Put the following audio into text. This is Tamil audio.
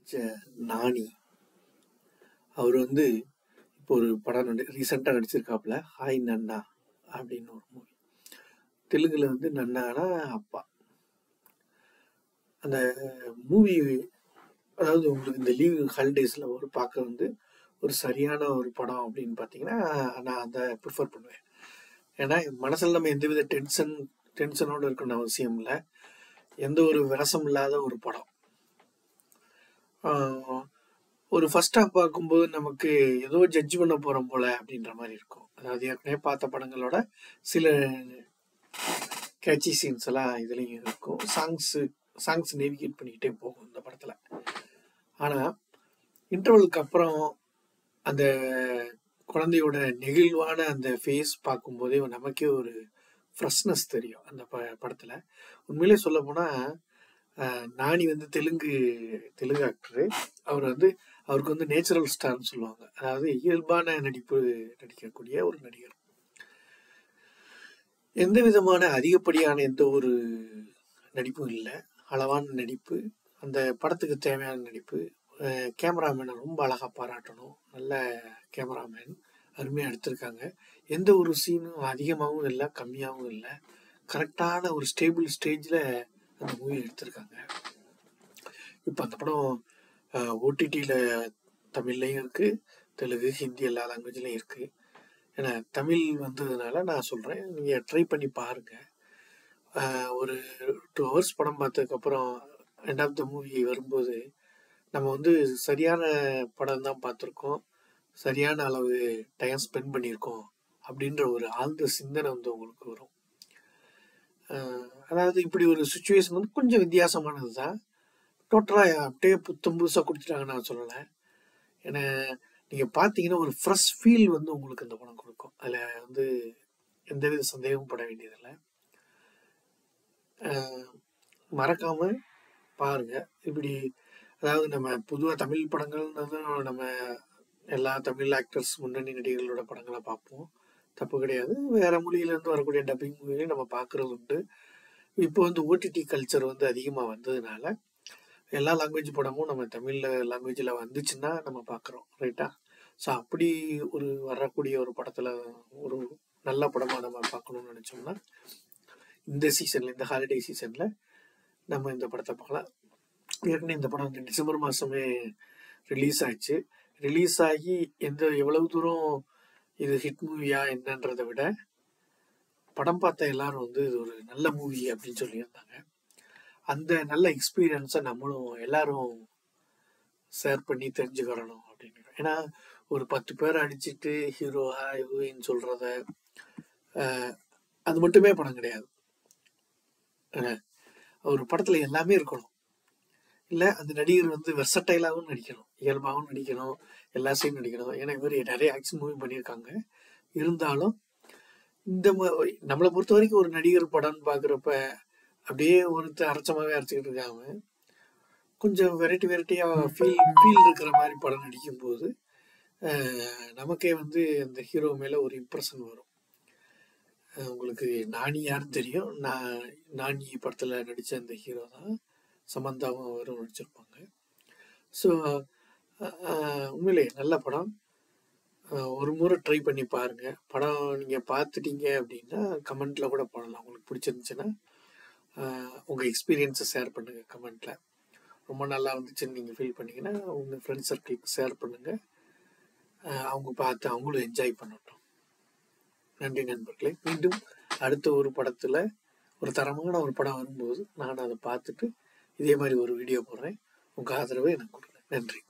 நடித்த நானி. அவர் வந்து இப்போ ஒரு படம் ரீசெண்டாக நடிச்சிருக்காப்புல, ஹாய் நன்னா அப்படின்னு ஒரு மூவி. தெலுங்குல வந்து நன்னானா அப்பா. அந்த மூவி அதாவது உங்களுக்கு இந்த லீவ் ஹாலிடேஸில் ஒரு பார்க்க வந்து ஒரு சரியான ஒரு படம் அப்படின்னு பார்த்தீங்கன்னா நான் அதை ப்ரிஃபர் பண்ணுவேன். ஏன்னா மனசில் நம்ம எந்தவித டென்ஷனோடு இருக்கணும்னு அவசியம் இல்லை. எந்த ஒரு விரசம் இல்லாத ஒரு படம். ஒரு ஃபர்ஸ்ட் ஹாஃப் பார்க்கும்போது நமக்கு ஏதோ ஜட்ஜ் பண்ண போகிறோம் போல அப்படின்ற மாதிரி இருக்கும். அதாவது ஏற்கனவே பார்த்த படங்களோட சில கேட்சி சீன்ஸ் எல்லாம் இதுலேயும் இருக்கும். சாங்ஸ் நேவிகேட் பண்ணிக்கிட்டே போகும் இந்த படத்தில். ஆனால் இன்டர்வலுக்கு அப்புறம் அந்த குழந்தையோட நெகிழ்வான அந்த ஃபேஸ் பார்க்கும்போதே நமக்கே ஒரு ஃப்ரெஷ்னஸ் தெரியும் அந்த படத்தில். உண்மையிலே சொல்ல போனால் நானி வந்து தெலுங்கு ஆக்டரு. அவருக்கு வந்து நேச்சுரல் ஸ்டார்னு சொல்லுவாங்க. அதாவது இயல்பான நடிப்பு நடிக்கக்கூடிய ஒரு நடிகர். எந்த விதமான அதிகப்படியான எந்த ஒரு நடிப்பும் இல்லை, அளவான நடிப்பு. அந்த படத்துக்கு தேவையான நடிப்பு. கேமராமேனை ரொம்ப அழகாக பாராட்டணும். நல்ல கேமராமேன், அருமையாக எடுத்திருக்காங்க. எந்த ஒரு சீனும் அதிகமாகவும் இல்லை, கம்மியாகவும் இல்லை. கரெக்டான ஒரு ஸ்டேபிள் ஸ்டேஜில் அந்த மூவி எடுத்திருக்காங்க. இப்போ அந்த படம் ஓடிடியில் தமிழ்லையும் இருக்குது, தெலுங்கு, ஹிந்தி எல்லா லாங்குவேஜ்லையும் இருக்குது. ஏன்னா தமிழ் வந்ததுனால நான் சொல்கிறேன், நீங்கள் ட்ரை பண்ணி பாருங்கள். ஒரு 2 hours படம் பார்த்ததுக்கப்புறம் எண்ட் ஆஃப் த மூவி வரும்போது நம்ம வந்து சரியான படம் தான் பார்த்துருக்கோம், சரியான அளவு டைம் ஸ்பெண்ட் பண்ணியிருக்கோம் அப்படின்ற ஒரு ஆழ்ந்த சிந்தனை வந்து உங்களுக்கு வரும். அதாவது இப்படி ஒரு சுச்சுவேஷன் வந்து கொஞ்சம் வித்தியாசமானது தான். டோட்டலாக அப்படியே புத்தம் புதுசாக கொடுத்துட்டாங்கன்னு நான் சொல்லலை. ஏன்னா நீங்கள் பார்த்தீங்கன்னா ஒரு ஃப்ரெஷ் ஃபீல் வந்து உங்களுக்கு இந்த படம் கொடுக்கும். அதில் வந்து எந்தவித சந்தேகமும் பட வேண்டியதில்லை. மறக்காமல் பாருங்கள். இப்படி அதாவது நம்ம பொதுவாக தமிழ் படங்கள்னதும் நம்ம எல்லா தமிழ் ஆக்டர்ஸ், முன்னணி நடிகர்களோட படங்களை பார்ப்போம், தப்பு கிடையாது. வேறு மொழியிலேருந்து வரக்கூடிய டப்பிங் மூவிலையும் நம்ம பார்க்குறது உண்டு. இப்போ வந்து ஓடிடி கல்ச்சர் வந்து அதிகமாக வந்ததுனால எல்லா லாங்குவேஜ் படமும் நம்ம தமிழ் லாங்குவேஜில் வந்துச்சுன்னா நம்ம பார்க்குறோம், ரைட்டா? ஸோ அப்படி ஒரு வரக்கூடிய ஒரு படத்தில் ஒரு நல்ல படமாக நம்ம பார்க்கணுன்னு நினச்சோம்னா இந்த சீசனில், இந்த ஹாலிடே சீசனில் நம்ம இந்த படத்தை பார்க்கலாம். ஏற்கனவே இந்த படம் வந்து டிசம்பர் மாதமே ரிலீஸ் ஆயிடுச்சு. ரிலீஸ் ஆகி எவ்வளவு தூரம் இது ஹிட் மூவியா என்னன்றதை விட படம் பார்த்த எல்லாரும் வந்து இது ஒரு நல்ல மூவி அப்படின்னு சொல்லியிருந்தாங்க. அந்த நல்ல எக்ஸ்பீரியன்ஸை நம்மளும் எல்லாரும் ஷேர் பண்ணி தெரிஞ்சுக்கிறணும் அப்படின்னு. ஏன்னா ஒரு 10 பேர் அடிச்சுட்டு ஹீரோவா ஹீரோயின் சொல்கிறத அது மட்டுமே படம் கிடையாது. ஒரு படத்தில் எல்லாமே இருக்கணும். இல்லை அந்த நடிகர் வந்து வெர்சடைலாகவும் நடிக்கணும், இயல்பாகவும் நடிக்கணும், எல்லா சைடும் நடிக்கணும். ஏன்னா இவர் நிறைய ஆக்ஷன் மூவி பண்ணியிருக்காங்க. இருந்தாலும் இந்த நம்மளை பொறுத்த வரைக்கும் ஒரு நடிகர் படம்னு பார்க்குறப்ப அப்படியே ஒருத்தர் அரைச்சமாகவே அரைச்சிக்கிட்டு இருக்காம கொஞ்சம் வெரைட்டியாக ஃபீல் இருக்கிற மாதிரி படம் நடிக்கும்போது நமக்கே வந்து அந்த ஹீரோ மேலே ஒரு இம்ப்ரெஷன் வரும். உங்களுக்கு நானி யாருன்னு தெரியும். நானி படத்தில் நடித்த அந்த ஹீரோ தான் சமந்தாவும் அவரும் நடிச்சிருப்பாங்க. ஸோ உண்மையிலே நல்ல படம். ஒரு முறை ட்ரை பண்ணி பாருங்கள். படம் நீங்கள் பார்த்துட்டீங்க அப்படின்னா கமெண்ட்டில் கூட போடலாம். உங்களுக்கு பிடிச்சிருந்துச்சுன்னா உங்கள் எக்ஸ்பீரியன்ஸை ஷேர் பண்ணுங்கள் கமெண்ட்டில். ரொம்ப நல்லா இருந்துச்சுன்னு நீங்கள் ஃபீல் பண்ணிங்கன்னா உங்கள் ஃப்ரெண்ட்ஸ் சர்க்கிளுக்கு ஷேர் பண்ணுங்கள். அவங்க பார்த்து அவங்களும் என்ஜாய் பண்ணட்டும். நன்றி நண்பர்களே. மீண்டும் அடுத்த ஒரு படத்தில் ஒரு தரமான ஒரு படம் வரும்போது நான் அதை பார்த்துட்டு இதே மாதிரி ஒரு வீடியோ போடுறேன். உங்கள் ஆதரவை எனக்கு கொடுங்க. நன்றி.